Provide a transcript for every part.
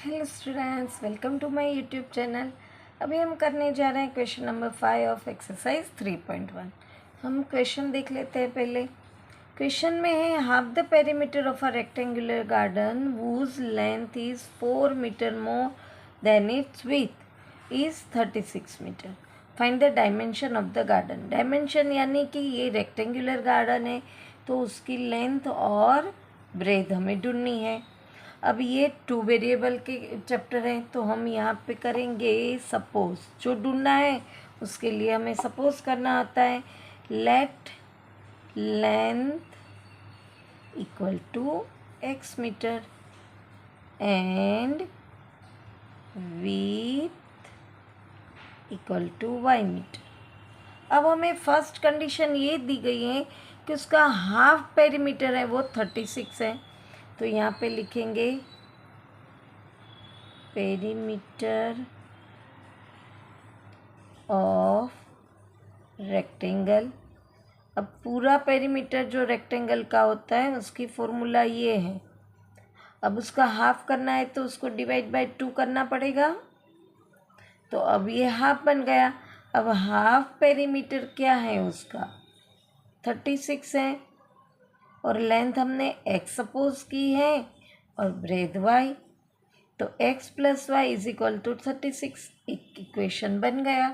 Hello students, welcome to my YouTube channel. अभी हम करने जा रहे हैं क्वेश्चन नंबर 5 ऑफ एक्सरसाइज 3.1। हम क्वेश्चन देख लेते हैं। पहले क्वेश्चन में है half the perimeter of a rectangular garden whose length is 4 metre more than its width is 36 metre. Find the dimension of the garden. Dimension यानी कि ये रेक्टेंगुलर गार्डन है तो उसकी लेंथ और ब्रेथ हमें ढूंढनी है। अब ये 2 वेरिएबल के चैप्टर हैं तो हम यहाँ पे करेंगे सपोज। जो ढूंढना है उसके लिए हमें सपोज करना आता है। Let length equal to x metre and width equal to y metre. अब हमें फर्स्ट कंडीशन ये दी गई है कि उसका हाफ पेरीमीटर है वो 36 है, तो यहाँ पे लिखेंगे पेरीमीटर ऑफ रेक्टेंगल। अब पूरा पेरीमीटर जो रेक्टेंगल का होता है उसकी फॉर्मूला ये है। अब उसका हाफ करना है तो उसको डिवाइड बाय 2 करना पड़ेगा, तो अब ये हाफ बन गया। अब हाफ पेरीमीटर क्या है उसका 36 है और लेंथ हमने x सपोज की है और ब्रेथ y, तो x plus y is equal to 36। एक इक्वेशन बन गया।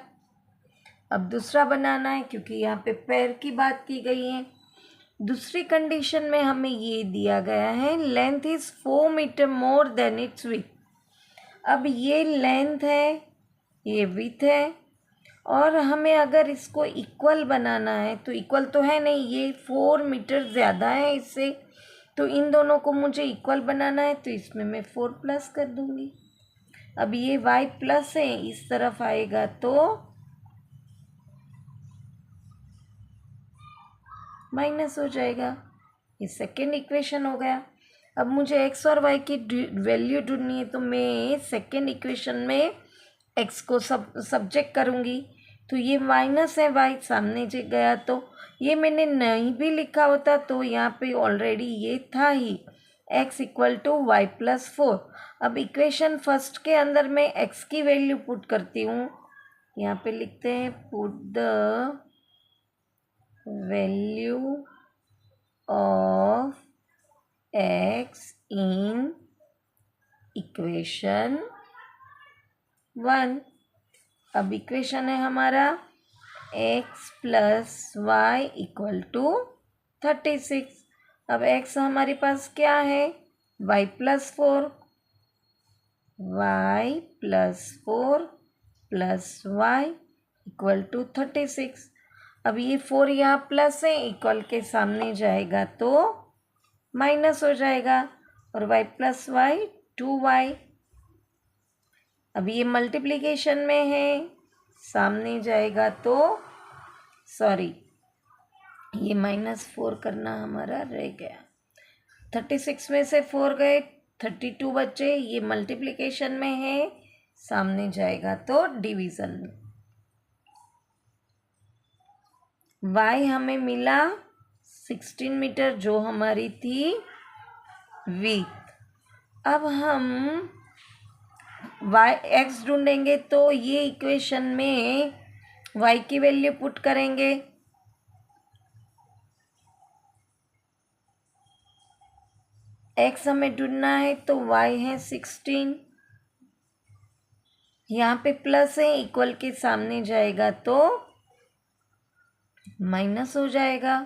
अब दूसरा बनाना है क्योंकि यहाँ पे पैर की बात की गई है। दूसरी कंडीशन में हमें ये दिया गया है length is 4 metre more than its width. अब ये लेंथ है, ये विड्थ है, और हमें अगर इसको इक्वल बनाना है तो इक्वल तो है नहीं, ये 4 मीटर ज़्यादा है इससे, तो इन दोनों को मुझे इक्वल बनाना है तो इसमें मैं 4 प्लस कर दूंगी। अब ये y प्लस है, इस तरफ आएगा तो माइनस हो जाएगा। ये सेकेंड इक्वेशन हो गया। अब मुझे x और y की वैल्यू ढूंढनी है तो मैं सेकेंड इक्वेशन में x को सब्जेक्ट करूँगी, तो ये माइनस है, y सामने जे गया, तो ये मैंने नहीं भी लिखा होता तो यहाँ पे ऑलरेडी ये था ही x equal to y plus 4। अब इक्वेशन फर्स्ट के अंदर मैं x की वैल्यू पुट करती हूँ। यहाँ पे लिखते हैं put the value of x in equation 1। अब इक्वेशन है हमारा x plus y equal to 36। अब x हमारे पास क्या है y plus 4, y plus 4 plus y equal to 36। अब ये 4 यहाँ प्लस है, इक्वल के सामने जाएगा तो माइनस हो जाएगा, और y प्लस वाई 2y। अब ये मल्टीप्लिकेशन में है, सामने जाएगा तो सॉरी ये -4 करना हमारा रह गया। 36 में से 4 गए, 32 बचे। ये मल्टीप्लिकेशन में है, सामने जाएगा तो डिवीज़न में। y हमें मिला 16 मीटर जो हमारी थी विड्थ। अब हम x ढूंढेंगे तो ये इक्वेशन में y की वैल्यू पुट करेंगे। x हमें ढूंढना है तो y है 16, यहाँ पे प्लस है, इक्वल के सामने जाएगा तो माइनस हो जाएगा।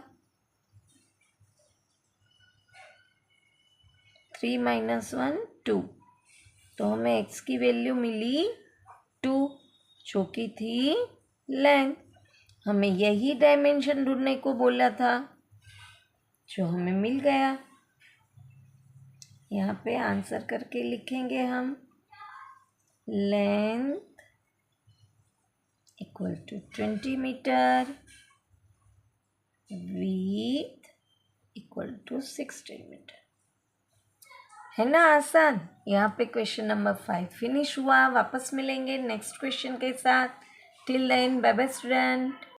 3 - 1 2, तो हमें x की वैल्यू मिली 2 जो कि थी लेंथ। हमें यही डायमेंशन ढूंढने को बोला था जो हमें मिल गया। यहाँ पे आंसर करके लिखेंगे हम length equal to 20 metre, width equal to 16 metre. है ना आसान। यहाँ पे क्वेश्चन नंबर 5 फिनिश हुआ। वापस मिलेंगे नेक्स्ट क्वेश्चन के साथ। Till then bye bye student.